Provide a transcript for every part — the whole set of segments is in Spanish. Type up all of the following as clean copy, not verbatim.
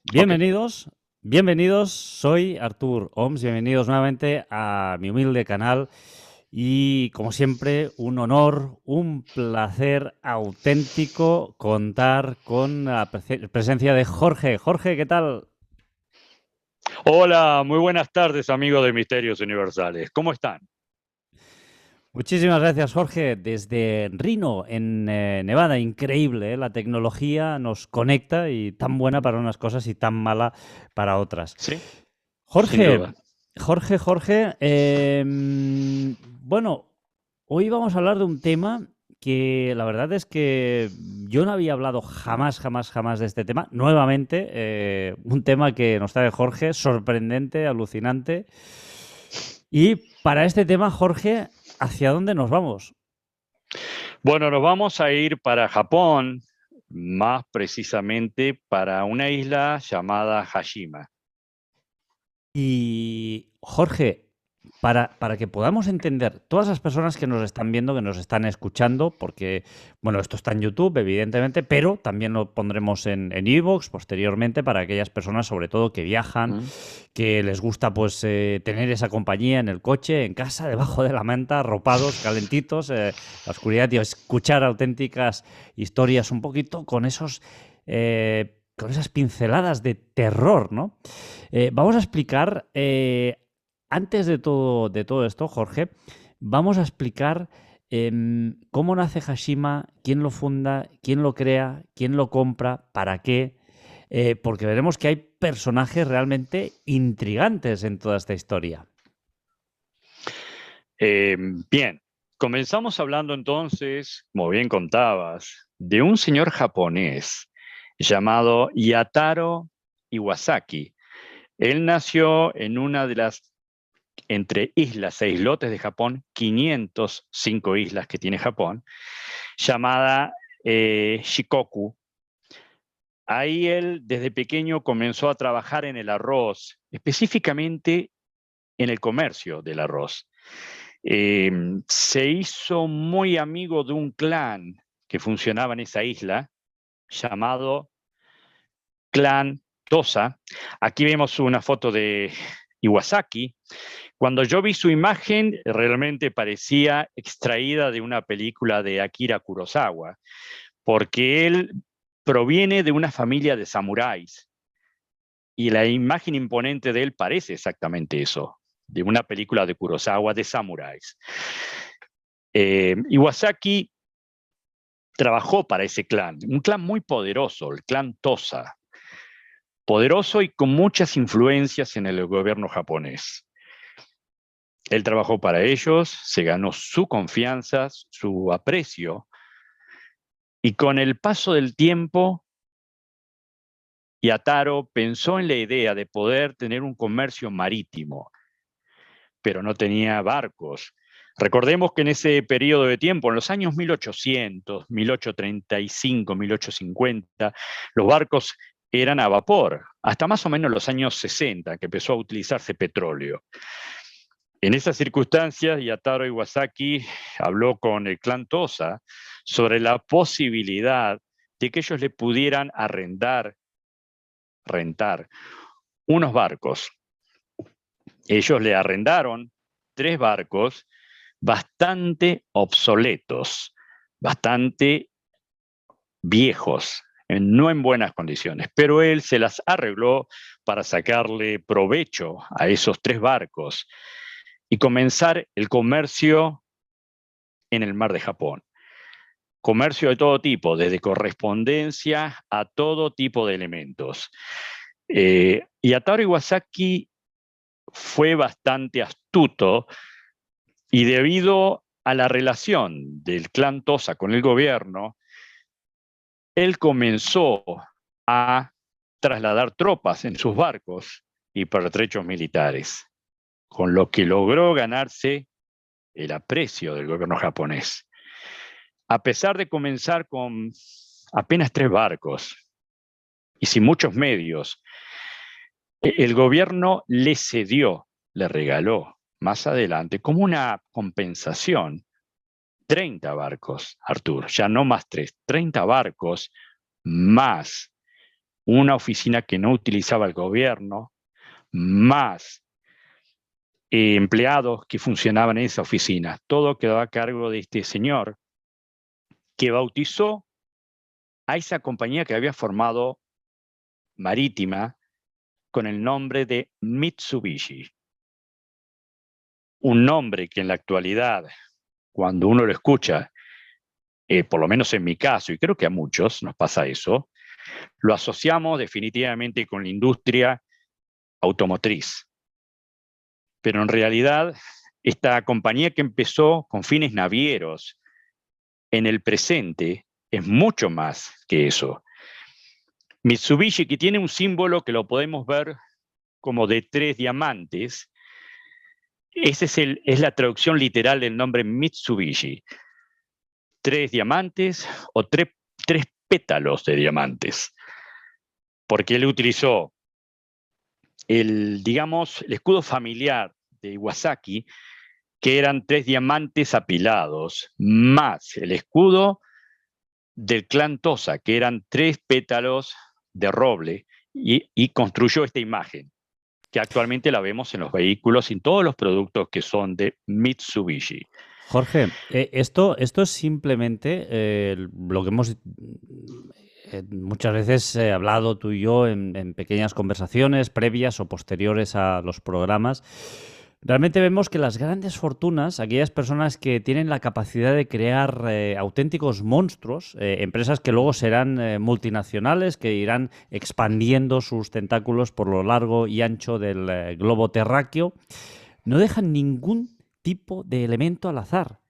Ok. Bienvenidos, bienvenidos, soy Artur Oms, bienvenidos nuevamente a mi humilde canal y como siempre un honor, un placer auténtico contar con la presencia de Jorge. Jorge, ¿qué tal? Hola, muy buenas tardes, amigos de Misterios Universales. ¿Cómo están? Muchísimas gracias, Jorge. Desde Reno, en Nevada, increíble, ¿eh? La tecnología nos conecta y tan buena para unas cosas y tan mala para otras. Sí, sin Jorge, duda. Jorge, bueno, hoy vamos a hablar de un tema que la verdad es que yo no había hablado jamás de este tema. Nuevamente, un tema que nos trae Jorge, sorprendente, alucinante. Y para este tema, Jorge, ¿hacia dónde nos vamos? Bueno, nos vamos a ir para Japón, más precisamente para una isla llamada Hashima. Y Jorge, para que podamos entender, todas las personas que nos están viendo, que nos están escuchando, porque, bueno, esto está en YouTube, evidentemente, pero también lo pondremos en iVoox posteriormente para aquellas personas, sobre todo, que viajan, ¿Mm? que les gusta, pues, tener esa compañía en el coche, en casa, debajo de la manta, arropados, calentitos, la oscuridad y escuchar auténticas historias un poquito con esos... con esas pinceladas de terror, ¿no? Vamos a explicar, antes de todo esto, Jorge, vamos a explicar cómo nace Hashima, quién lo funda, quién lo crea, quién lo compra, para qué, porque veremos que hay personajes realmente intrigantes en toda esta historia. Eh, Bien, comenzamos hablando entonces, como bien contabas, de un señor japonés llamado Yataro Iwasaki. Él nació en una de las entre islas e islotes de Japón, 505 islas que tiene Japón, llamada Shikoku. Ahí él desde pequeño comenzó a trabajar en el arroz, específicamente en el comercio del arroz. Eh, Se hizo muy amigo de un clan que funcionaba en esa isla, llamado Clan Tosa. Aquí vemos una foto de Iwasaki. Cuando yo vi su imagen, realmente parecía extraída de una película de Akira Kurosawa, porque él proviene de una familia de samuráis y la imagen imponente de él parece exactamente eso, de una película de Kurosawa de samuráis. Iwasaki trabajó para ese clan, un clan muy poderoso, el clan Tosa, poderoso y con muchas influencias en el gobierno japonés. Él trabajó para ellos, se ganó su confianza, su aprecio, y con el paso del tiempo, Yataro pensó en la idea de poder tener un comercio marítimo, pero no tenía barcos. Recordemos que en ese periodo de tiempo, en los años 1800, 1835, 1850, los barcos eran a vapor, hasta más o menos los años 60, que empezó a utilizarse petróleo. En esas circunstancias, Yataro Iwasaki habló con el clan Tosa sobre la posibilidad de que ellos le pudieran rentar unos barcos. Ellos le arrendaron 3 barcos bastante obsoletos, bastante viejos, no en buenas condiciones, pero él se las arregló para sacarle provecho a esos 3 barcos y comenzar el comercio en el mar de Japón. Comercio de todo tipo, desde correspondencia a todo tipo de elementos. Yataro Iwasaki fue bastante astuto y debido a la relación del clan Tosa con el gobierno, él comenzó a trasladar tropas en sus barcos y pertrechos militares, con lo que logró ganarse el aprecio del gobierno japonés. A pesar de comenzar con apenas 3 barcos y sin muchos medios, el gobierno le cedió, le regaló más adelante como una compensación 30 barcos, Artur, ya no más 3, 30 barcos más una oficina que no utilizaba el gobierno, más empleados que funcionaban en esa oficina. Todo quedó a cargo de este señor que bautizó a esa compañía que había formado marítima con el nombre de Mitsubishi. Un nombre que en la actualidad, cuando uno lo escucha, por lo menos en mi caso, y creo que a muchos nos pasa eso, lo asociamos definitivamente con la industria automotriz. Pero en realidad, esta compañía que empezó con fines navieros, en el presente, es mucho más que eso. Mitsubishi, que tiene un símbolo que lo podemos ver como de 3 diamantes, esa es la traducción literal del nombre Mitsubishi. 3 diamantes o 3 pétalos de diamantes. Porque él utilizó digamos, el escudo familiar de Iwasaki, que eran 3 diamantes apilados, más el escudo del clan Tosa, que eran 3 pétalos de roble, y construyó esta imagen, que actualmente la vemos en los vehículos y en todos los productos que son de Mitsubishi. Jorge, esto es simplemente lo que hemos muchas veces hablado tú y yo en pequeñas conversaciones previas o posteriores a los programas. Realmente vemos que las grandes fortunas, aquellas personas que tienen la capacidad de crear auténticos monstruos, empresas que luego serán multinacionales, que irán expandiendo sus tentáculos por lo largo y ancho del globo terráqueo, no dejan ningún tipo de elemento al azar.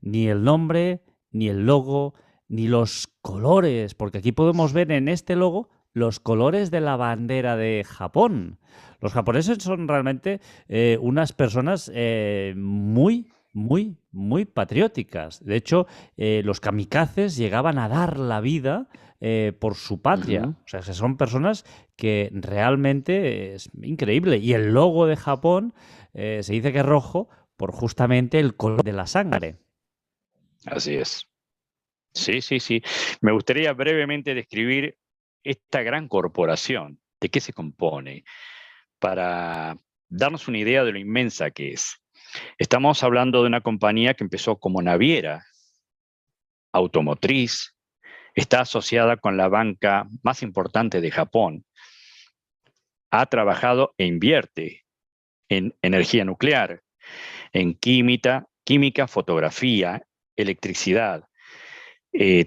Ni el nombre, ni el logo, ni los colores, porque aquí podemos ver en este logo los colores de la bandera de Japón. Los japoneses son realmente unas personas muy, muy, muy patrióticas. De hecho, los kamikazes llegaban a dar la vida por su patria. O sea, que son personas que realmente es increíble. Y el logo de Japón se dice que es rojo por justamente el color de la sangre. Así es. Sí, sí, sí. Me gustaría brevemente describir esta gran corporación, de qué se compone, para darnos una idea de lo inmensa que es. Estamos hablando de una compañía que empezó como naviera, automotriz, está asociada con la banca más importante de Japón, ha trabajado e invierte en energía nuclear, en química, fotografía, electricidad.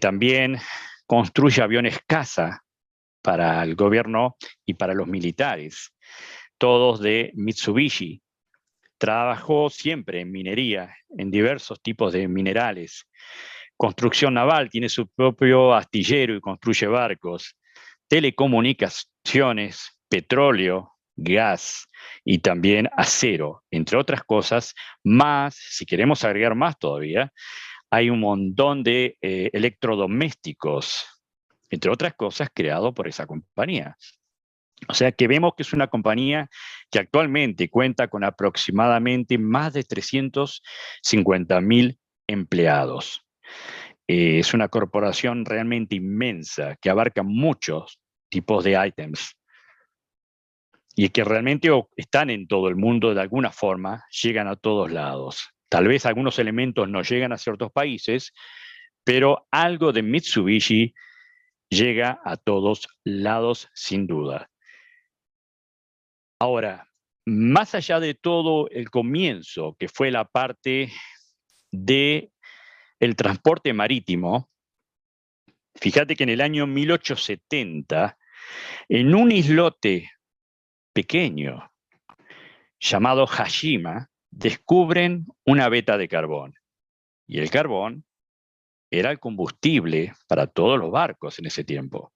También construye aviones caza para el gobierno y para los militares, todos de Mitsubishi. Trabajó siempre en minería, en diversos tipos de minerales. Construcción naval, tiene su propio astillero y construye barcos. Telecomunicaciones, petróleo, gas y también acero, entre otras cosas. Más, si queremos agregar más todavía, hay un montón de electrodomésticos, entre otras cosas, creado por esa compañía. O sea que vemos que es una compañía que actualmente cuenta con aproximadamente más de 350.000 empleados. Es una corporación realmente inmensa que abarca muchos tipos de ítems y que realmente están en todo el mundo de alguna forma, llegan a todos lados. Tal vez algunos elementos no llegan a ciertos países, pero algo de Mitsubishi llega a todos lados sin duda. Ahora, más allá de todo el comienzo, que fue la parte del transporte marítimo, fíjate que en el año 1870, en un islote pequeño llamado Hashima, descubren una veta de carbón. Y el carbón era el combustible para todos los barcos en ese tiempo.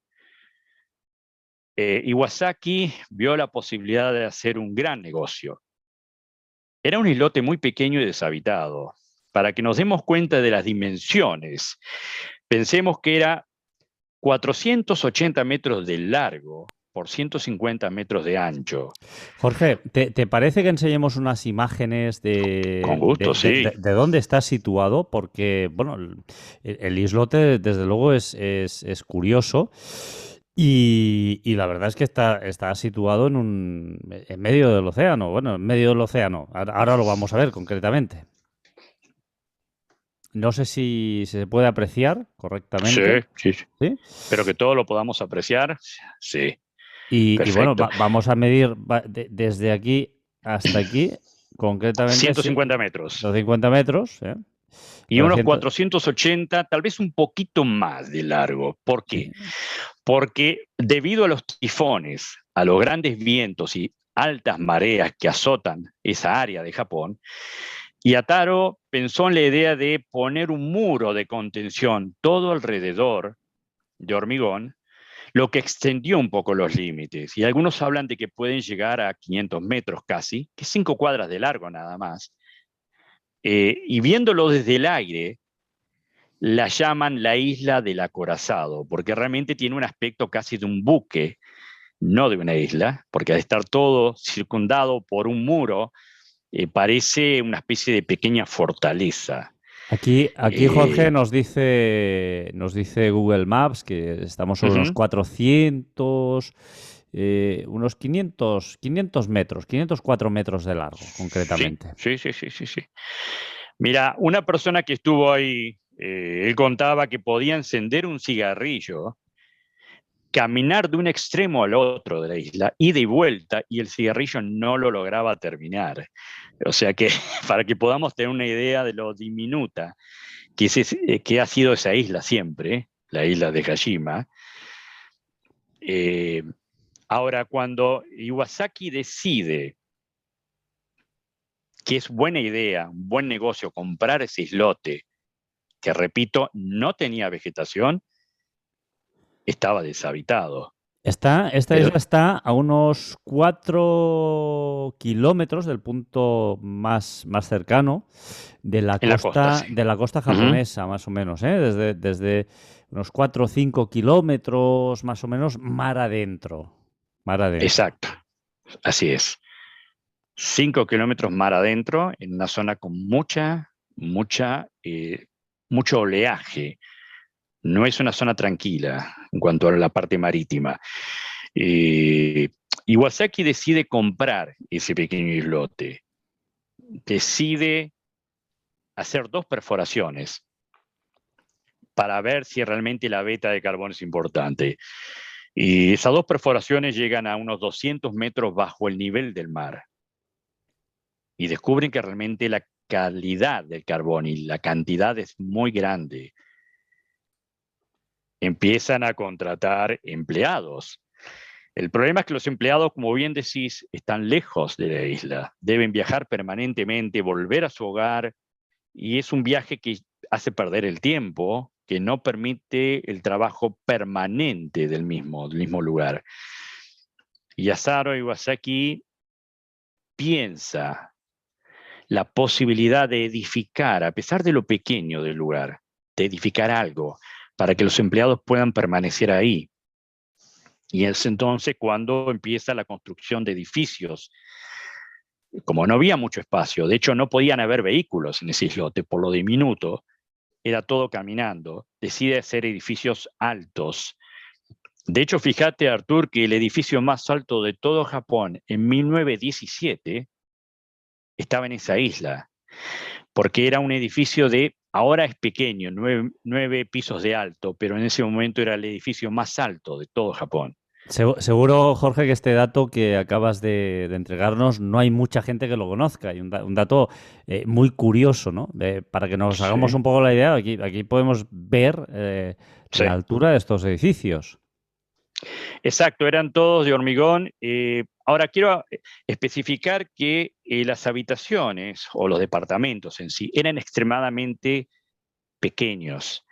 Iwasaki vio la posibilidad de hacer un gran negocio. Era un islote muy pequeño y deshabitado. Para que nos demos cuenta de las dimensiones, pensemos que era 480 metros de largo por 150 metros de ancho. Jorge, ¿te parece que enseñemos unas imágenes Con gusto, sí. de dónde está situado? Porque, bueno, el islote, desde luego, es curioso. Y la verdad es que está situado en medio del océano. Bueno, en medio del océano. Ahora lo vamos a ver concretamente. No sé si se puede apreciar Sí, correctamente. sí, sí. ¿Sí? Pero que todo lo podamos apreciar. Sí, Y bueno, perfecto. vamos a medir desde aquí hasta aquí, concretamente 150 metros. 150 metros. ¿Eh? Y Pero unos 480, tal vez un poquito más de largo. ¿Por qué? sí. Porque debido a los tifones, a los grandes vientos y altas mareas que azotan esa área de Japón, Yataro pensó en la idea de poner un muro de contención todo alrededor de hormigón, lo que extendió un poco los límites. Y algunos hablan de que pueden llegar a 500 metros casi, que es 5 cuadras de largo nada más. Y viéndolo desde el aire, la llaman la isla del acorazado, porque realmente tiene un aspecto casi de un buque, no de una isla, porque al estar todo circundado por un muro, parece una especie de pequeña fortaleza. Aquí Jorge nos dice Google Maps que estamos sobre unos Uh-huh. 400, unos 500 metros, 504 metros de largo, Sí, concretamente. sí, sí, sí, sí, sí. Mira, una persona que estuvo ahí, él contaba que podía encender un cigarrillo, caminar de un extremo al otro de la isla, ida y vuelta, y el cigarrillo no lo lograba terminar. O sea que para que podamos tener una idea de lo diminuta que ha sido esa isla siempre, la isla de Hashima. Eh, Ahora, cuando Iwasaki decide que es buena idea, un buen negocio comprar ese islote, que repito, no tenía vegetación, estaba deshabitado. Esta Pero isla está a unos 4 kilómetros del punto más cercano en la costa, sí. de la costa Uh-huh. japonesa, más o menos, ¿eh? Desde unos 4 o 5 kilómetros, más o menos, mar adentro. Mar adentro. Exacto, así es. 5 kilómetros mar adentro, en una zona con mucho oleaje. No es una zona tranquila en cuanto a la parte marítima. Eh, Iwasaki decide comprar ese pequeño islote. Decide hacer 2 perforaciones para ver si realmente la veta de carbón es importante. Y esas 2 perforaciones llegan a unos 200 metros bajo el nivel del mar. Y descubren que realmente la calidad del carbón y la cantidad es muy grande. Empiezan a contratar empleados. El problema es que los empleados, como bien decís, están lejos de la isla. Deben viajar permanentemente, volver a su hogar, y es un viaje que hace perder el tiempo, que no permite el trabajo permanente del mismo lugar. Y Yasaro Iwasaki piensa la posibilidad de edificar, a pesar de lo pequeño del lugar, de edificar algo para que los empleados puedan permanecer ahí. Y es entonces cuando empieza la construcción de edificios. Como no había mucho espacio, de hecho no podían haber vehículos en ese islote por lo diminuto, era todo caminando, decide hacer edificios altos. De hecho, fíjate, Artur, que el edificio más alto de todo Japón en 1917 estaba en esa isla, porque era un edificio ahora es pequeño, 9 pisos de alto, pero en ese momento era el edificio más alto de todo Japón. Seguro, Jorge, que este dato que acabas de entregarnos no hay mucha gente que lo conozca. Y un dato muy curioso, ¿no? Para que nos hagamos Sí, un poco la idea, aquí podemos ver sí. la altura de estos edificios. Exacto, eran todos de hormigón. Ahora quiero especificar que las habitaciones o los departamentos en sí eran extremadamente pequeños.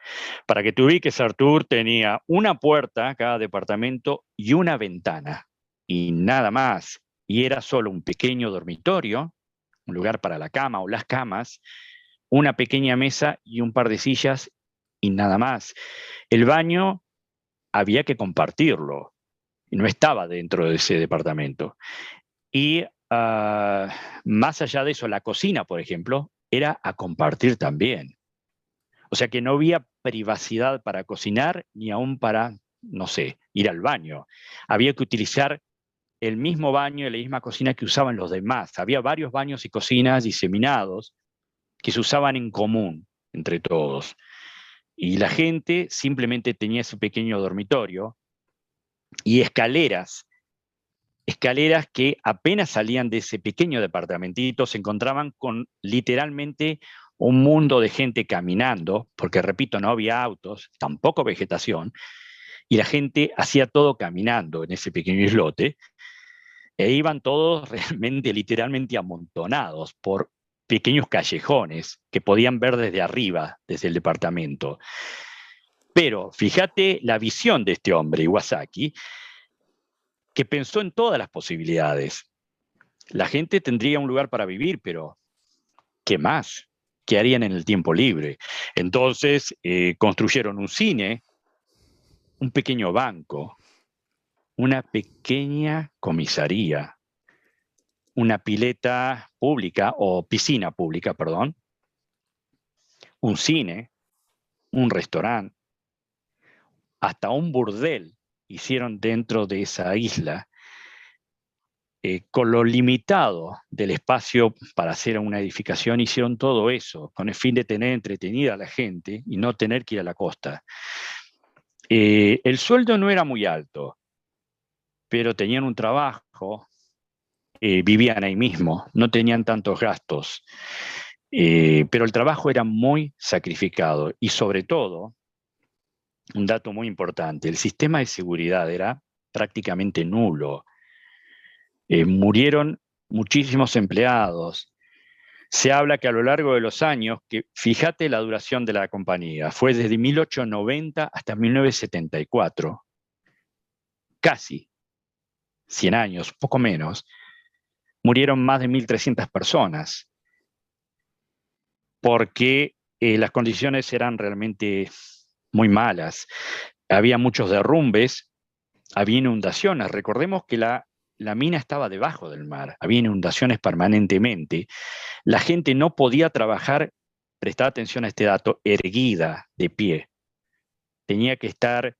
Para que te ubiques, Artur, tenía una puerta cada departamento y una ventana y nada más. Y era solo un pequeño dormitorio, un lugar para la cama o las camas, una pequeña mesa y un par de sillas y nada más. El baño había que compartirlo y no estaba dentro de ese departamento. Y más allá de eso, la cocina, por ejemplo, era a compartir también. O sea que no había privacidad para cocinar ni aún para no sé, ir al baño. Había que utilizar el mismo baño y la misma cocina que usaban los demás. Había varios baños y cocinas diseminados que se usaban en común entre todos. Y la gente simplemente tenía ese pequeño dormitorio y escaleras que apenas salían de ese pequeño departamentito se encontraban con literalmente un mundo de gente caminando, porque repito, no había autos, tampoco vegetación, y la gente hacía todo caminando en ese pequeño islote, e iban todos realmente, literalmente amontonados por pequeños callejones que podían ver desde arriba, desde el departamento. Pero fíjate la visión de este hombre, Iwasaki, que pensó en todas las posibilidades. La gente tendría un lugar para vivir, pero ¿qué más? ¿Qué harían en el tiempo libre? Entonces construyeron un cine, un pequeño banco, una pequeña comisaría, una pileta pública, o piscina pública, perdón, un cine, un restaurante, hasta un burdel hicieron dentro de esa isla. Con lo limitado del espacio para hacer una edificación, hicieron todo eso, con el fin de tener entretenida a la gente y no tener que ir a la costa. El sueldo no era muy alto, pero tenían un trabajo, vivían ahí mismo, no tenían tantos gastos, pero el trabajo era muy sacrificado y sobre todo, un dato muy importante, el sistema de seguridad era prácticamente nulo. Murieron muchísimos empleados. Se habla que a lo largo de los años, que fíjate la duración de la compañía, fue desde 1890 hasta 1974, casi 100 años, poco menos, murieron más de 1.300 personas, porque las condiciones eran realmente muy malas. Había muchos derrumbes, había inundaciones. Recordemos que la mina estaba debajo del mar, había inundaciones permanentemente. La gente no podía trabajar, prestad atención a este dato, erguida, de pie. Tenía que estar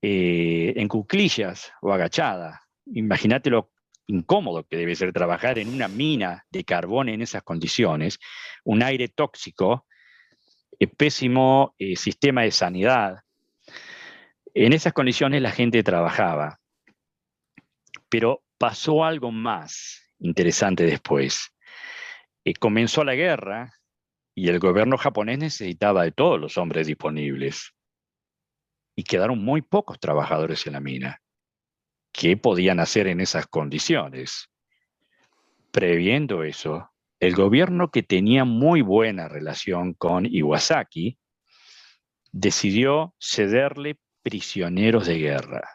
en cuclillas o agachada. Imagínate lo incómodo que debe ser trabajar en una mina de carbón en esas condiciones, un aire tóxico, pésimo sistema de sanidad. En esas condiciones la gente trabajaba. Pero pasó algo más interesante después. Comenzó la guerra y el gobierno japonés necesitaba de todos los hombres disponibles. Y quedaron muy pocos trabajadores en la mina. ¿Qué podían hacer en esas condiciones? Previendo eso, el gobierno, que tenía muy buena relación con Iwasaki, decidió cederle prisioneros de guerra.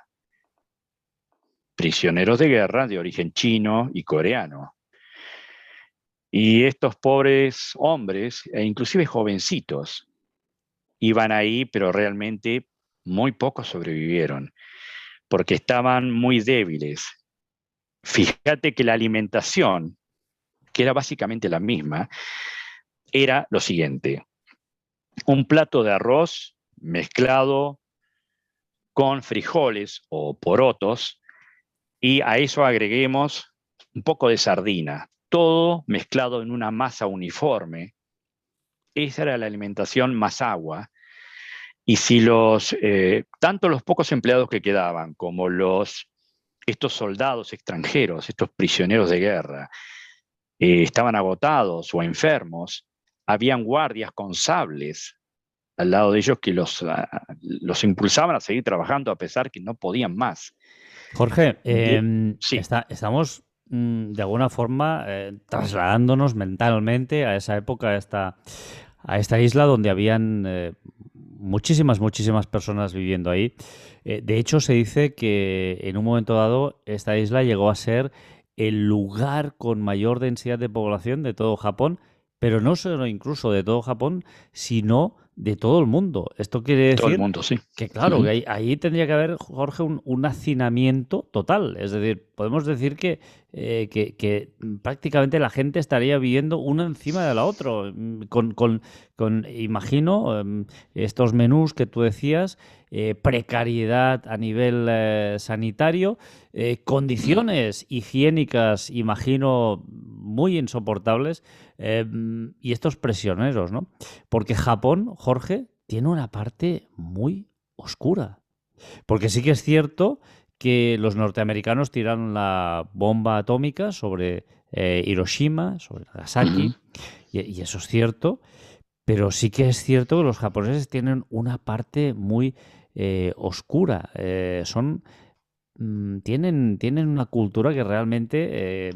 Prisioneros de guerra de origen chino y coreano. Y estos pobres hombres, e inclusive jovencitos, iban ahí, pero realmente muy pocos sobrevivieron, porque estaban muy débiles. Fíjate que la alimentación, que era básicamente la misma, era lo siguiente: un plato de arroz mezclado con frijoles o porotos, y a eso agreguemos un poco de sardina, todo mezclado en una masa uniforme. Esa era la alimentación, más agua. Y si tanto los pocos empleados que quedaban como estos soldados extranjeros, estos prisioneros de guerra, estaban agotados o enfermos, habían guardias con sables al lado de ellos que los impulsaban a seguir trabajando a pesar que no podían más. Jorge, Sí. estamos de alguna forma trasladándonos mentalmente a esa época, a esta isla donde habían muchísimas personas viviendo ahí. De hecho, se dice que en un momento dado esta isla llegó a ser el lugar con mayor densidad de población de todo Japón, pero no solo incluso de todo Japón, sino de todo el mundo. Esto quiere Todo el decir mundo, sí. que, claro, que ahí tendría que haber, Jorge, un hacinamiento total. Es decir, podemos decir que prácticamente la gente estaría viviendo una encima de la otra. Imagino, estos menús que tú decías, precariedad a nivel sanitario, condiciones higiénicas, imagino, muy insoportables, y estos prisioneros, ¿no? Porque Japón, Jorge, tiene una parte muy oscura. Porque sí que es cierto que los norteamericanos tiraron la bomba atómica sobre Hiroshima, sobre Nagasaki, y eso es cierto, pero sí que es cierto que los japoneses tienen una parte muy oscura. Tienen una cultura que realmente,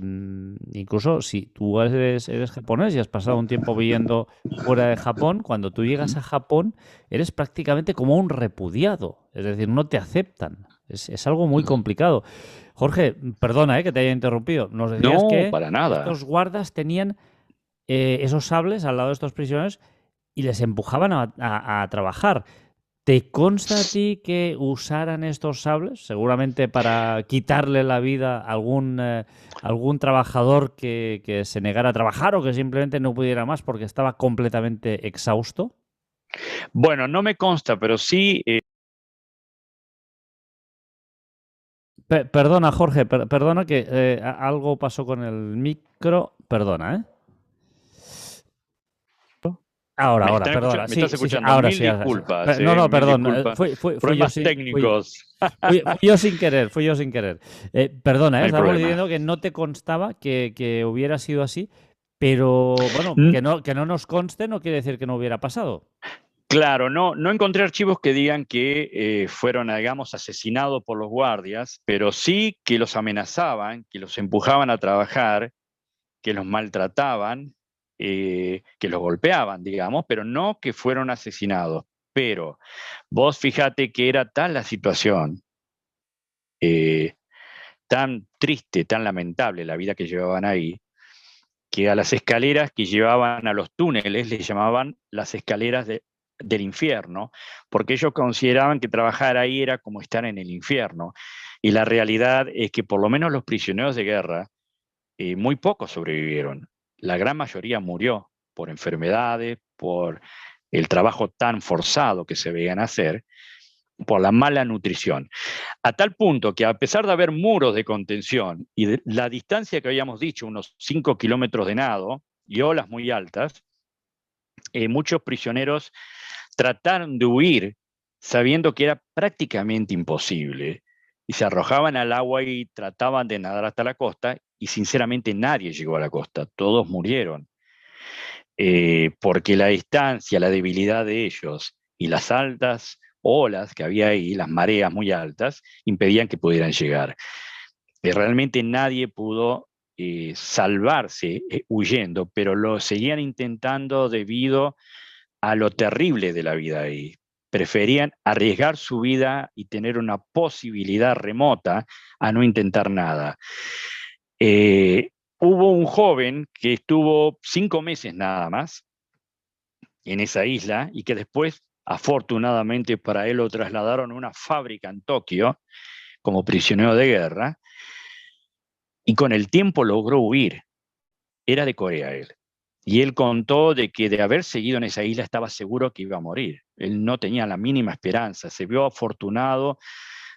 incluso si tú eres japonés y has pasado un tiempo viviendo fuera de Japón, cuando tú llegas a Japón eres prácticamente como un repudiado, es decir, no te aceptan. Es algo muy complicado. Jorge, perdona, que te haya interrumpido. Nos decías No, que para nada. estos guardas tenían esos sables al lado de estos prisioneros y les empujaban a trabajar. ¿Te consta a ti que usaran estos sables, seguramente para quitarle la vida a algún trabajador que se negara a trabajar o que simplemente no pudiera más porque estaba completamente exhausto? Bueno, no me consta, pero sí, Perdona, Jorge, perdona que algo pasó con el micro. Perdona, ¿eh? ¿me Ahora, están escuchando? perdona. ¿Me estás Sí, sí, sí, escuchando? ahora Mil sí, ahora sí. disculpas, No, no, mil perdón. disculpas. Fui yo Problemas sin, técnicos. fui yo sin querer, fui yo sin querer. Perdona, No hay estábamos problema. diciendo que no te constaba que hubiera sido así, pero bueno, N- que no nos conste no quiere decir que no hubiera pasado. Claro, no encontré archivos que digan que fueron, digamos, asesinados por los guardias, pero sí que los amenazaban, que los empujaban a trabajar, que los maltrataban, que los golpeaban, digamos, pero no que fueron asesinados. Pero vos fíjate que era tal la situación, eh, tan triste, tan lamentable la vida que llevaban ahí, que a las escaleras que llevaban a los túneles les llamaban las escaleras del infierno, porque ellos consideraban que trabajar ahí era como estar en el infierno. Y la realidad es que por lo menos los prisioneros de guerra, muy pocos sobrevivieron. La gran mayoría murió por enfermedades, por el trabajo tan forzado que se veían hacer, por la mala nutrición. A tal punto que a pesar de haber muros de contención y de la distancia que habíamos dicho, unos 5 kilómetros de nado y olas muy altas, muchos prisioneros trataron de huir sabiendo que era prácticamente imposible y se arrojaban al agua y trataban de nadar hasta la costa y sinceramente nadie llegó a la costa, todos murieron, porque la distancia, la debilidad de ellos y las altas olas que había ahí, las mareas muy altas, impedían que pudieran llegar. Realmente nadie pudo salvarse huyendo, pero lo seguían intentando debido a lo terrible de la vida ahí. Preferían arriesgar su vida y tener una posibilidad remota a no intentar nada. Eh, Hubo un joven que estuvo 5 meses nada más en esa isla y que después, afortunadamente para él, lo trasladaron a una fábrica en Tokio como prisionero de guerra y con el tiempo logró huir. Era de Corea él. Y él contó de que de haber seguido en esa isla estaba seguro que iba a morir. Él no tenía la mínima esperanza. Se vio afortunado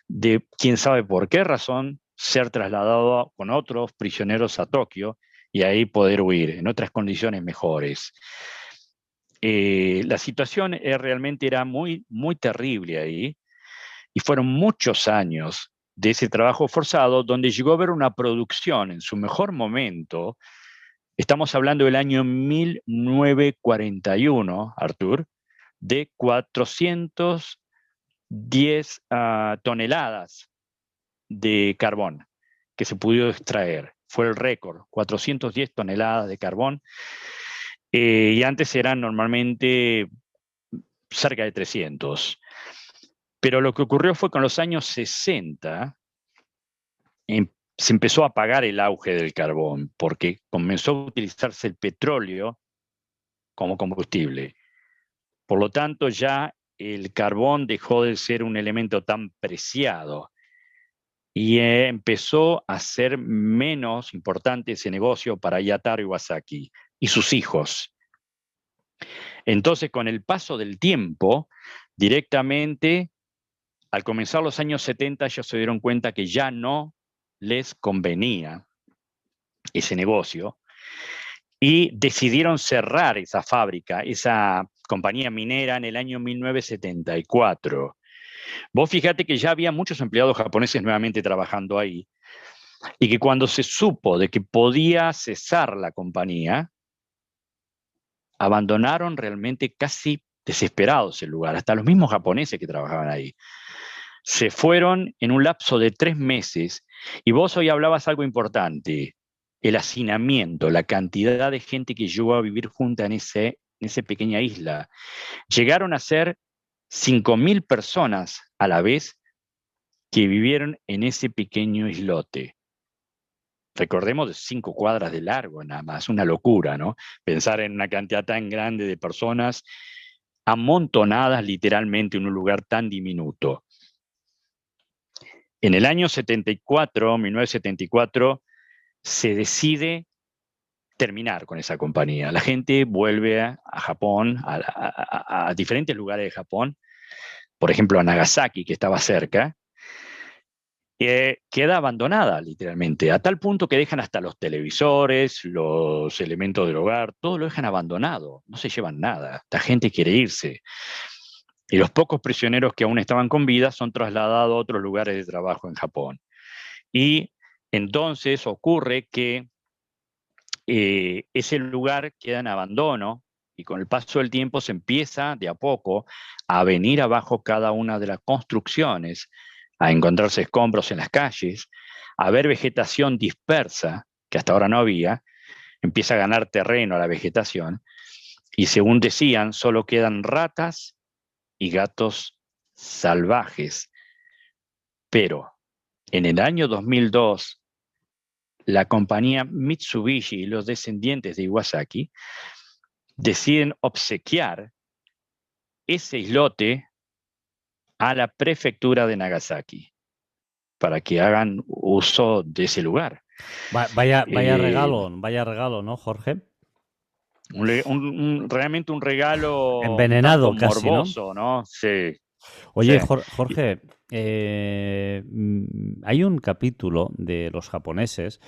de, quién sabe por qué razón, ser trasladado con otros prisioneros a Tokio y ahí poder huir en otras condiciones mejores. La situación realmente era muy, muy terrible ahí y fueron muchos años de ese trabajo forzado donde llegó a haber una producción en su mejor momento. Estamos hablando del año 1941, Artur, de 410 toneladas de carbón que se pudo extraer. Fue el récord, 410 toneladas de carbón. Y antes eran normalmente cerca de 300. Pero lo que ocurrió fue con los años 60, se empezó a apagar el auge del carbón porque comenzó a utilizarse el petróleo como combustible. Por lo tanto, ya el carbón dejó de ser un elemento tan preciado y empezó a ser menos importante ese negocio para Yataro Iwasaki y sus hijos. Entonces, con el paso del tiempo, directamente, al comenzar los años 70, ellos se dieron cuenta que ya no les convenía ese negocio y decidieron cerrar esa fábrica, esa compañía minera en el año 1974. Vos fíjate que ya había muchos empleados japoneses nuevamente trabajando ahí y que cuando se supo de que podía cesar la compañía, abandonaron realmente casi desesperados el lugar, hasta los mismos japoneses que trabajaban ahí. Se fueron en un lapso de 3 meses y vos hoy hablabas algo importante, el hacinamiento, la cantidad de gente que llegó a vivir junta en esa pequeña isla. Llegaron a ser 5.000 personas a la vez que vivieron en ese pequeño islote. Recordemos de 5 cuadras de largo nada más, una locura, ¿no? Pensar en una cantidad tan grande de personas amontonadas literalmente en un lugar tan diminuto. En el año 1974, se decide terminar con esa compañía. La gente vuelve a Japón, a diferentes lugares de Japón, por ejemplo a Nagasaki, que estaba cerca, queda abandonada literalmente, a tal punto que dejan hasta los televisores, los elementos del hogar, todo lo dejan abandonado, no se llevan nada, la gente quiere irse. Y los pocos prisioneros que aún estaban con vida son trasladados a otros lugares de trabajo en Japón. Y entonces ocurre que ese lugar queda en abandono y con el paso del tiempo se empieza de a poco a venir abajo cada una de las construcciones, a encontrarse escombros en las calles, a ver vegetación dispersa, que hasta ahora no había, empieza a ganar terreno a la vegetación, y según decían, solo quedan ratas y gatos salvajes. Pero en el año 2002, la compañía Mitsubishi y los descendientes de Iwasaki deciden obsequiar ese islote a la prefectura de Nagasaki para que hagan uso de ese lugar. Vaya regalo, ¿no, Jorge? Realmente un regalo envenenado, un tanto casi, morboso, ¿no? Sí. Oye, Sí. Jorge, hay un capítulo de los japoneses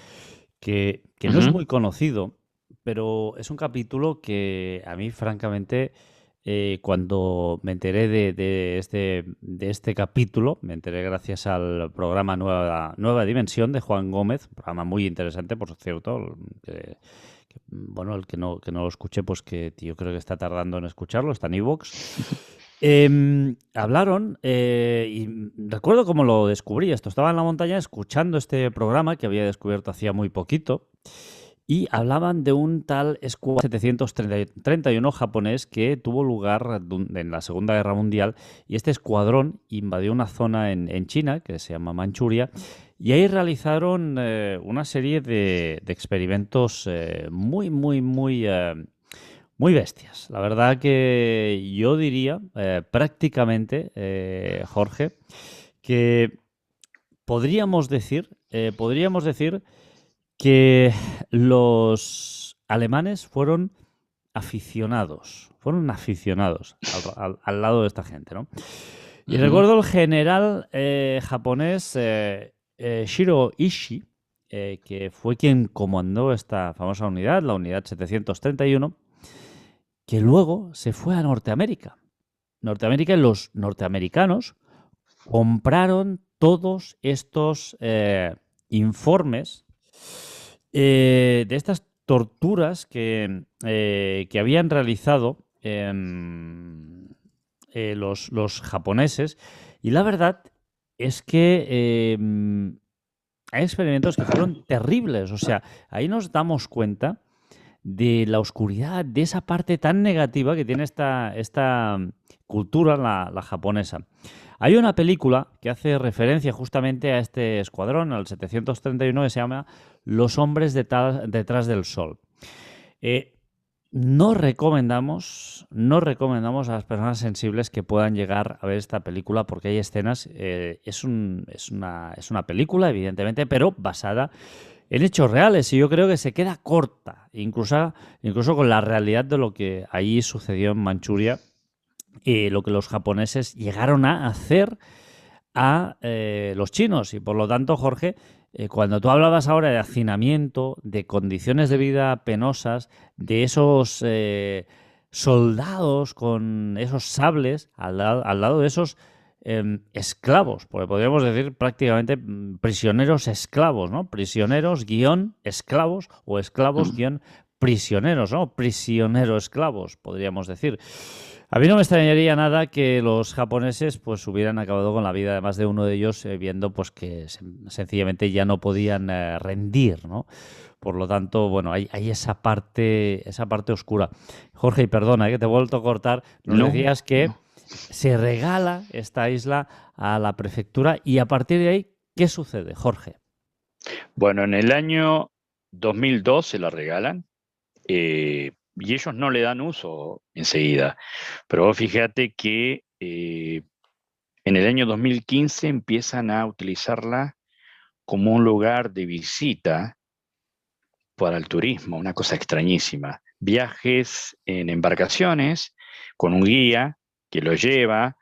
que no es muy conocido, pero es un capítulo que a mí, francamente, cuando me enteré de este capítulo, me enteré gracias al programa Nueva Dimensión de Juan Gómez, un programa muy interesante, por cierto, bueno, el que no lo escuche, pues que yo creo que está tardando en escucharlo, está en iVoox. Hablaron, y recuerdo cómo lo descubrí. Esto estaba en la montaña escuchando este programa que había descubierto hacía muy poquito. Y hablaban de un tal Escuadrón 731 japonés que tuvo lugar en la Segunda Guerra Mundial. Y este escuadrón invadió una zona en China que se llama Manchuria. Y ahí realizaron una serie de experimentos muy bestias. La verdad que yo diría prácticamente, Jorge, que podríamos decir que los alemanes fueron aficionados al lado de esta gente, ¿no? Y recuerdo el general japonés Shiro Ishii, que fue quien comandó esta famosa unidad, la unidad 731, que luego se fue a Norteamérica. Y los norteamericanos compraron todos estos informes de estas torturas que habían realizado los japoneses. Y la verdad es que hay experimentos que fueron terribles. O sea, ahí nos damos cuenta de la oscuridad, de esa parte tan negativa que tiene esta cultura, la japonesa. Hay una película que hace referencia justamente a este escuadrón, al 731, que se llama Los hombres detrás del sol. no recomendamos a las personas sensibles que puedan llegar a ver esta película porque hay escenas, es una película, evidentemente, pero basada en hechos reales y yo creo que se queda corta, incluso con la realidad de lo que allí sucedió en Manchuria y lo que los japoneses llegaron a hacer a los chinos. Y por lo tanto, Jorge, cuando tú hablabas ahora de hacinamiento, de condiciones de vida penosas, de esos soldados con esos sables al lado de esos esclavos, porque podríamos decir prácticamente prisioneros esclavos, ¿no? Prisioneros guión esclavos o esclavos guión prisioneros, ¿no? Prisionero esclavos, podríamos decir. A mí no me extrañaría nada que los japoneses pues hubieran acabado con la vida de más de uno de ellos viendo pues que sencillamente ya no podían rendir, ¿no? Por lo tanto, bueno, hay esa parte oscura. Jorge, y perdona que te he vuelto a cortar, nos No, decías que no. se regala esta isla a la prefectura y a partir de ahí, ¿qué sucede, Jorge? Bueno, en el año 2002 se la regalan y ellos no le dan uso enseguida. Pero vos fíjate que en el año 2015 empiezan a utilizarla como un lugar de visita para el turismo, una cosa extrañísima. Viajes en embarcaciones con un guía que lo lleva,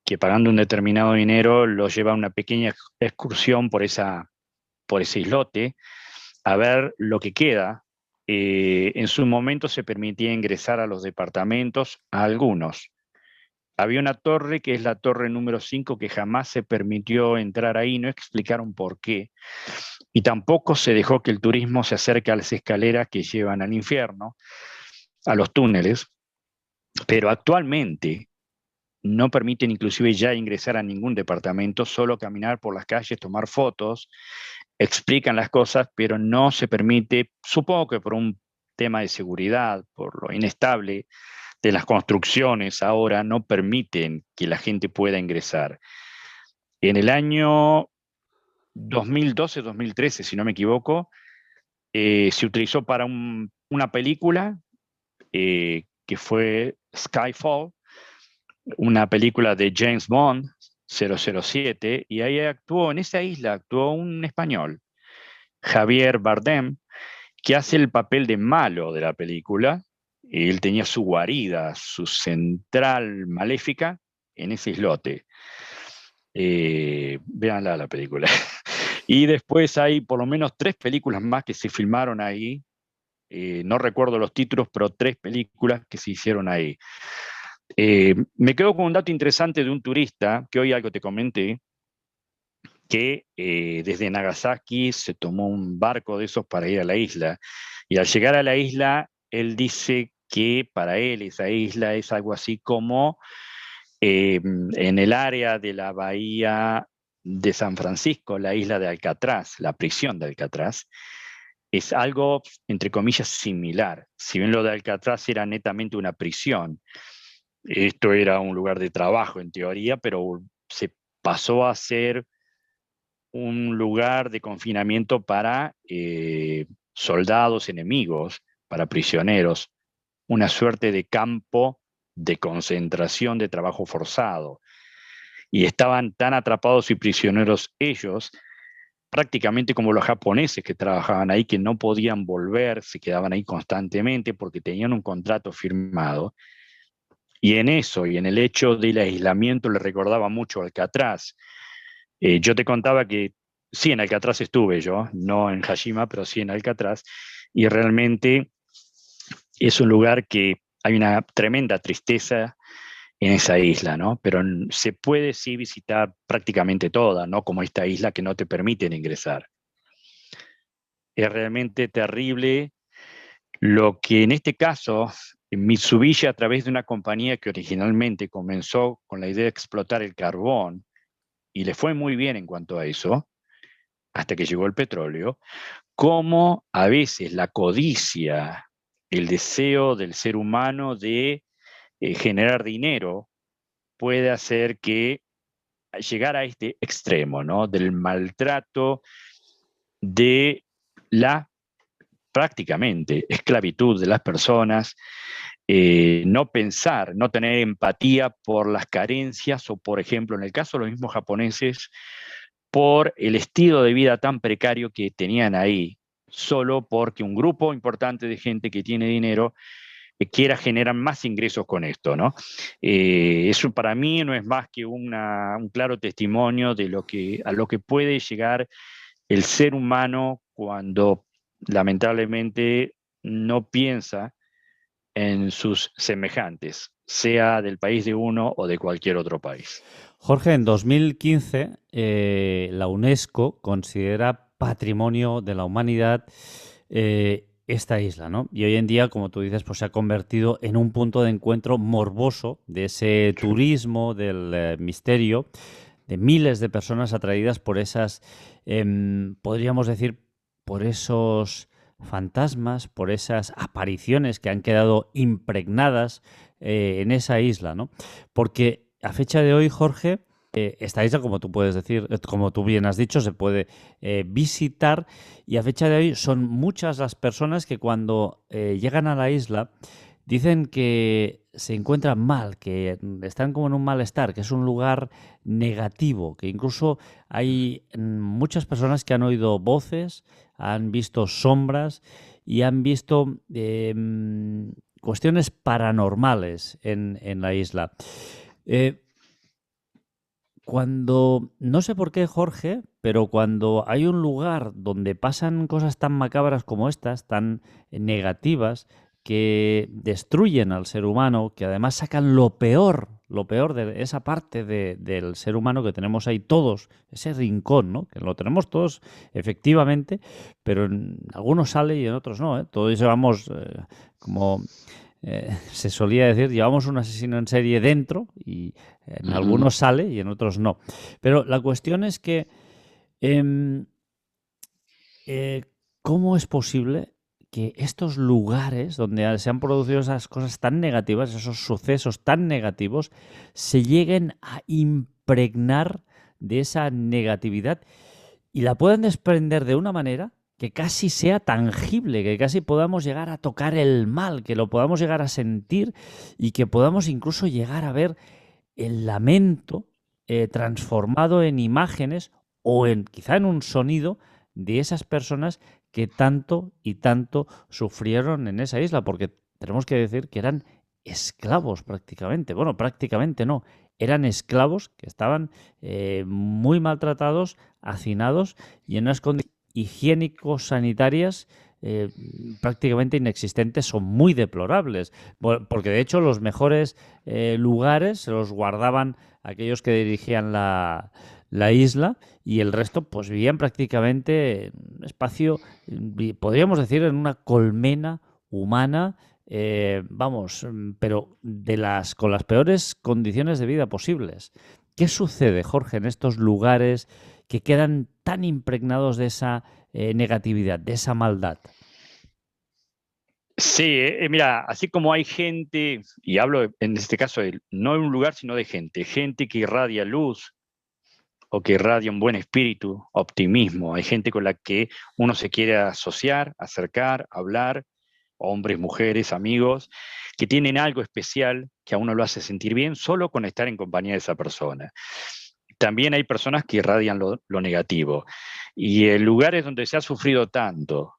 que pagando un determinado dinero lo lleva a una pequeña excursión por ese islote a ver lo que queda. En su momento se permitía ingresar a los departamentos, a algunos. Había una torre que es la torre número 5 que jamás se permitió entrar ahí, no explicaron por qué. Y tampoco se dejó que el turismo se acerque a las escaleras que llevan al infierno, a los túneles. Pero actualmente no permiten inclusive ya ingresar a ningún departamento, solo caminar por las calles, tomar fotos, explican las cosas, pero no se permite, supongo que por un tema de seguridad, por lo inestable de las construcciones ahora, no permiten que la gente pueda ingresar. En el año 2012-2013, si no me equivoco, se utilizó para una película que fue Skyfall, una película de James Bond 007, y ahí actuó, en esa isla actuó un español, Javier Bardem, que hace el papel de malo de la película. Él tenía su guarida, su central maléfica en ese islote. Véanla la película. Y después hay por lo menos 3 películas más que se filmaron ahí. No recuerdo los títulos, pero 3 películas que se hicieron ahí. Me quedo con un dato interesante de un turista, que hoy algo te comenté, que desde Nagasaki se tomó un barco de esos para ir a la isla. Y al llegar a la isla, él dice que para él esa isla es algo así como en el área de la bahía de San Francisco, la isla de Alcatraz, la prisión de Alcatraz, es algo, entre comillas, similar. Si bien lo de Alcatraz era netamente una prisión, esto era un lugar de trabajo en teoría, pero se pasó a ser un lugar de confinamiento para soldados enemigos, para prisioneros, una suerte de campo de concentración de trabajo forzado. Y estaban tan atrapados y prisioneros ellos, prácticamente como los japoneses que trabajaban ahí, que no podían volver, se quedaban ahí constantemente porque tenían un contrato firmado. Y en eso, y en el hecho del aislamiento, le recordaba mucho a Alcatraz. Yo te contaba que sí, en Alcatraz estuve yo, no en Hashima, pero sí en Alcatraz, y realmente es un lugar que hay una tremenda tristeza en esa isla, ¿no? Pero se puede sí visitar prácticamente toda, ¿no? Como esta isla que no te permiten ingresar. Es realmente terrible lo que en este caso Mitsubishi, a través de una compañía que originalmente comenzó con la idea de explotar el carbón, y le fue muy bien en cuanto a eso, hasta que llegó el petróleo, cómo a veces la codicia, el deseo del ser humano de generar dinero, puede hacer que llegar a este extremo, ¿no? Del maltrato, de la prácticamente esclavitud de las personas, no pensar, no tener empatía por las carencias o, por ejemplo, en el caso de los mismos japoneses, por el estilo de vida tan precario que tenían ahí, solo porque un grupo importante de gente que tiene dinero quiera generar más ingresos con esto, ¿no? Eso para mí no es más que un claro testimonio de a lo que puede llegar el ser humano cuando lamentablemente no piensa en sus semejantes, sea del país de uno o de cualquier otro país. Jorge, en 2015 la UNESCO considera Patrimonio de la Humanidad esta isla, ¿no? Y hoy en día, como tú dices, pues se ha convertido en un punto de encuentro morboso de ese turismo, del misterio, de miles de personas atraídas por esas, podríamos decir, por esos fantasmas, por esas apariciones que han quedado impregnadas en esa isla, ¿no? Porque a fecha de hoy, Jorge, esta isla, como tú puedes decir, como tú bien has dicho, se puede visitar, y a fecha de hoy son muchas las personas que cuando llegan a la isla dicen que se encuentran mal, que están como en un malestar, que es un lugar negativo, que incluso hay muchas personas que han oído voces, han visto sombras y han visto cuestiones paranormales en la isla. No sé por qué, Jorge, pero cuando hay un lugar donde pasan cosas tan macabras como estas, tan negativas, que destruyen al ser humano, que además sacan lo peor de esa parte del ser humano que tenemos ahí todos, ese rincón, ¿no? Que lo tenemos todos, efectivamente, pero en algunos sale y en otros no, ¿eh? Todos llevamos como... se solía decir, llevamos un asesino en serie dentro y en algunos sale y en otros no. Pero la cuestión es que ¿cómo es posible que estos lugares donde se han producido esas cosas tan negativas, esos sucesos tan negativos, se lleguen a impregnar de esa negatividad y la puedan desprender de una manera que casi sea tangible, que casi podamos llegar a tocar el mal, que lo podamos llegar a sentir y que podamos incluso llegar a ver el lamento transformado en imágenes o quizá en un sonido de esas personas que tanto y tanto sufrieron en esa isla, porque tenemos que decir que eran esclavos prácticamente. Bueno, prácticamente no. Eran esclavos que estaban muy maltratados, hacinados y en unas condiciones higiénico-sanitarias prácticamente inexistentes, son muy deplorables, porque de hecho los mejores lugares se los guardaban aquellos que dirigían la isla y el resto pues vivían prácticamente en un espacio, podríamos decir, en una colmena humana, pero con las peores condiciones de vida posibles. ¿Qué sucede, Jorge, en estos lugares que quedan tan impregnados de esa negatividad, de esa maldad? Sí, mira, así como hay gente, y hablo en este caso no de un lugar, sino de gente que irradia luz o que irradia un buen espíritu, optimismo. Hay gente con la que uno se quiere asociar, acercar, hablar, hombres, mujeres, amigos, que tienen algo especial que a uno lo hace sentir bien solo con estar en compañía de esa persona. También hay personas que irradian lo negativo. Y en lugares donde se ha sufrido tanto,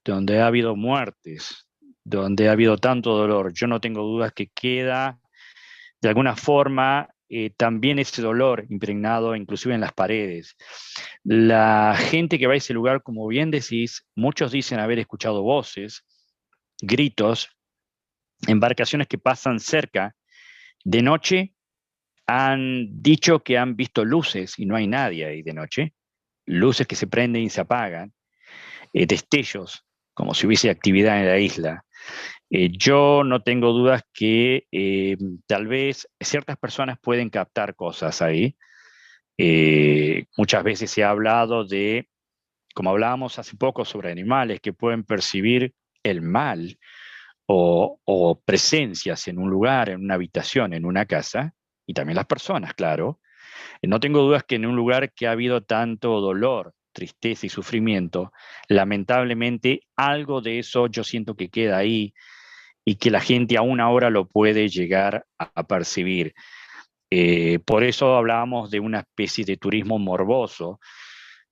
donde ha habido muertes, donde ha habido tanto dolor, yo no tengo dudas que queda de alguna forma también ese dolor impregnado inclusive en las paredes. La gente que va a ese lugar, como bien decís, muchos dicen haber escuchado voces, gritos, embarcaciones que pasan cerca de noche. Han dicho que han visto luces y no hay nadie ahí de noche, luces que se prenden y se apagan, destellos, como si hubiese actividad en la isla. Yo no tengo dudas que tal vez ciertas personas pueden captar cosas ahí. Muchas veces se ha hablado de, como hablábamos hace poco sobre animales, que pueden percibir el mal o presencias en un lugar, en una habitación, en una casa, y también las personas, claro. No tengo dudas que en un lugar que ha habido tanto dolor, tristeza y sufrimiento, lamentablemente algo de eso yo siento que queda ahí y que la gente aún ahora lo puede llegar a percibir. Por eso hablábamos de una especie de turismo morboso,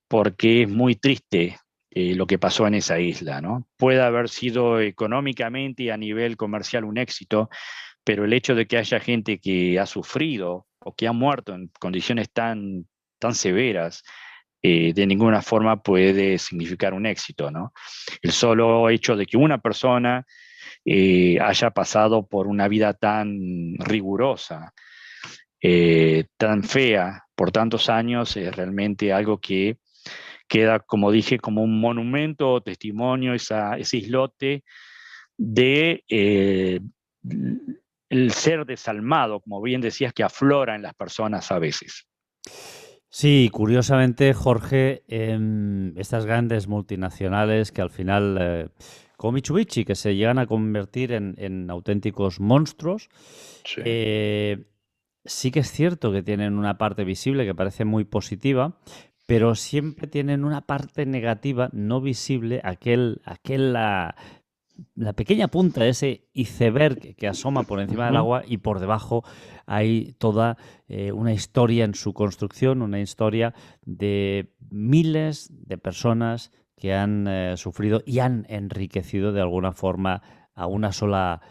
porque es muy triste lo que pasó en esa isla, ¿no? Puede haber sido económicamente y a nivel comercial un éxito, pero el hecho de que haya gente que ha sufrido o que ha muerto en condiciones tan severas, de ninguna forma puede significar un éxito, ¿no? El solo hecho de que una persona haya pasado por una vida tan rigurosa, tan fea por tantos años, es realmente algo que queda, como dije, como un monumento o testimonio, ese islote de el ser desalmado, como bien decías, que aflora en las personas a veces. Sí, curiosamente, Jorge, estas grandes multinacionales que al final, como Mitsubishi, que se llegan a convertir en auténticos monstruos, Sí. sí que es cierto que tienen una parte visible que parece muy positiva, pero siempre tienen una parte negativa no visible, la pequeña punta de ese iceberg que asoma por encima del agua y por debajo hay toda una historia en su construcción, una historia de miles de personas que han sufrido y han enriquecido de alguna forma a una sola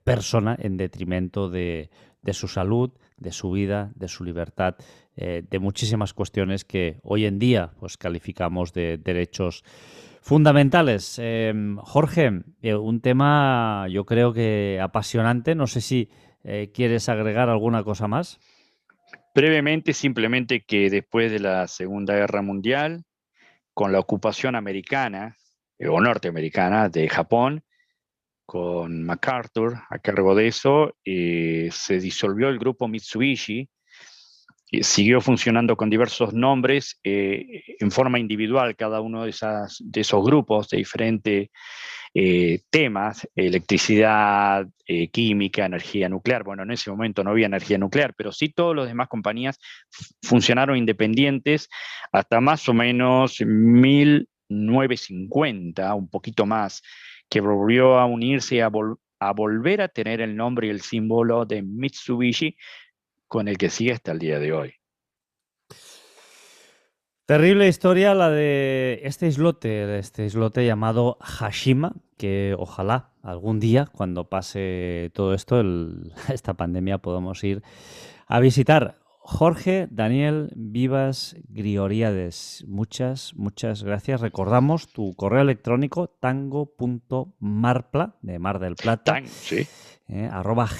persona en detrimento de su salud, de su vida, de su libertad, de muchísimas cuestiones que hoy en día pues calificamos de derechos fundamentales. Jorge, un tema yo creo que apasionante. No sé si quieres agregar alguna cosa más. Brevemente, simplemente que después de la Segunda Guerra Mundial, con la ocupación americana o norteamericana de Japón, con MacArthur a cargo de eso, se disolvió el grupo Mitsubishi, siguió funcionando con diversos nombres en forma individual, cada uno de esos grupos de diferentes temas, electricidad, química, energía nuclear. Bueno, en ese momento no había energía nuclear, pero sí todas las demás compañías funcionaron independientes hasta más o menos 1950, un poquito más, que volvió a unirse, a volver a tener el nombre y el símbolo de Mitsubishi, con el que sigue hasta el día de hoy. Terrible historia la de este islote llamado Hashima, que ojalá algún día, cuando pase todo esto, esta pandemia, podamos ir a visitar. Jorge Daniel Vivas Grigoriades, muchas gracias. Recordamos tu correo electrónico tango.marpla, de Mar del Plata, Sí.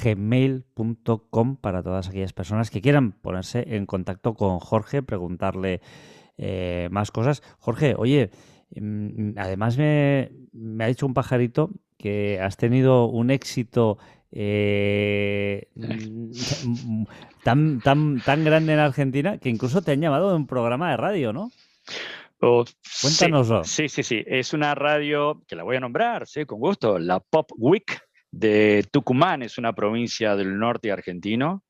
@gmail.com para todas aquellas personas que quieran ponerse en contacto con Jorge, preguntarle más cosas. Jorge, oye, además me ha dicho un pajarito que has tenido un éxito tan grande en Argentina que incluso te han llamado de un programa de radio, ¿no? Cuéntanoslo. Sí. Es una radio que la voy a nombrar, sí, con gusto. La Pop Week de Tucumán, es una provincia del norte argentino.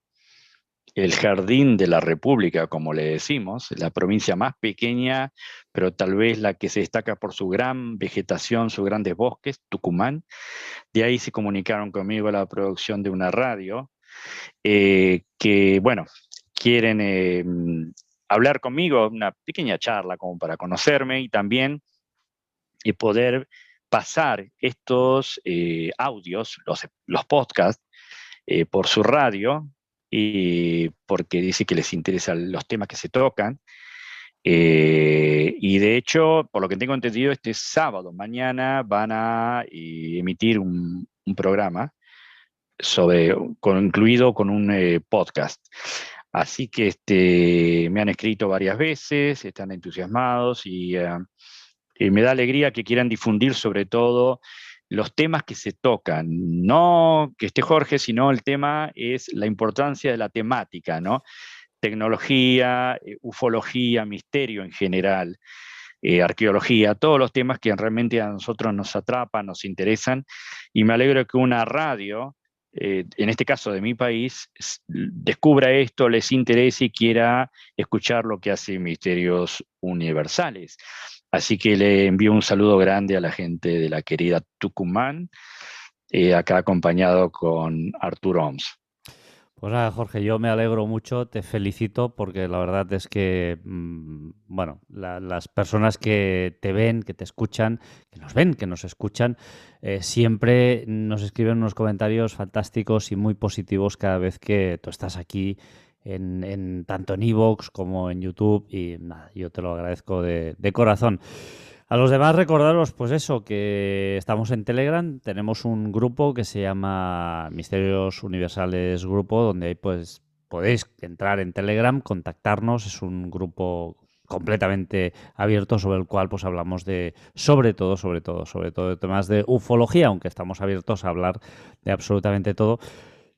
El jardín de la República, como le decimos, la provincia más pequeña, pero tal vez la que se destaca por su gran vegetación, sus grandes bosques, Tucumán. De ahí se comunicaron conmigo la producción de una radio, que, bueno, quieren hablar conmigo, una pequeña charla como para conocerme y también poder pasar estos audios, los podcasts, por su radio, porque dice que les interesan los temas que se tocan. Y de hecho, por lo que tengo entendido, este sábado, mañana, van a emitir un programa incluido con un podcast. Así que me han escrito varias veces, están entusiasmados y me da alegría que quieran difundir sobre todo los temas que se tocan. No que esté Jorge, sino el tema es la importancia de la temática, ¿no? Tecnología, ufología, misterio en general, arqueología, todos los temas que realmente a nosotros nos atrapan, nos interesan, y me alegro que una radio en este caso de mi país, descubra esto, les interese y quiera escuchar lo que hace Misterios Universales. Así que le envío un saludo grande a la gente de la querida Tucumán, acá acompañado con Arturo Oms. Pues nada, Jorge, yo me alegro mucho, te felicito porque la verdad es que, bueno, las personas que te ven, que te escuchan, que nos ven, que nos escuchan, siempre nos escriben unos comentarios fantásticos y muy positivos cada vez que tú estás aquí, tanto en iVoox como en YouTube, y nada, yo te lo agradezco de corazón. A los demás recordaros, pues eso, que estamos en Telegram, tenemos un grupo que se llama Misterios Universales Grupo, donde ahí pues podéis entrar en Telegram, contactarnos, es un grupo completamente abierto sobre el cual pues hablamos de sobre todo de temas de ufología, aunque estamos abiertos a hablar de absolutamente todo.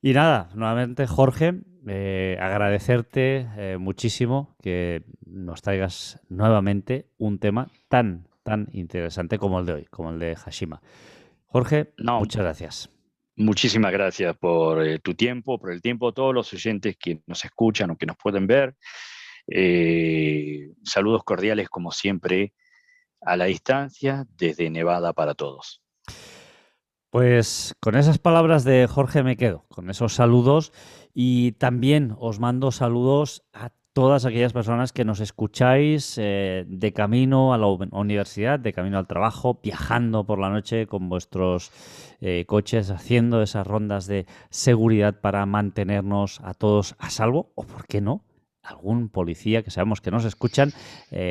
Y nada, nuevamente Jorge, agradecerte muchísimo que nos traigas nuevamente un tema tan interesante como el de hoy, como el de Hashima. Jorge, No, muchas gracias. muchísimas gracias por tu tiempo, por el tiempo de todos los oyentes que nos escuchan o que nos pueden ver. Saludos cordiales como siempre a la distancia desde Nevada para todos. Pues con esas palabras de Jorge me quedo, con esos saludos, y también os mando saludos a todas aquellas personas que nos escucháis de camino a la universidad, de camino al trabajo, viajando por la noche con vuestros coches, haciendo esas rondas de seguridad para mantenernos a todos a salvo, o por qué no, algún policía que sabemos que nos escuchan,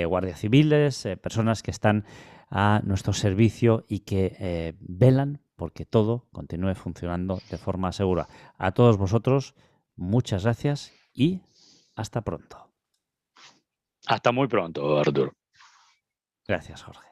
guardias civiles, personas que están a nuestro servicio y que velan porque todo continúe funcionando de forma segura. A todos vosotros, muchas gracias y hasta pronto. Hasta muy pronto, Arturo. Gracias, Jorge.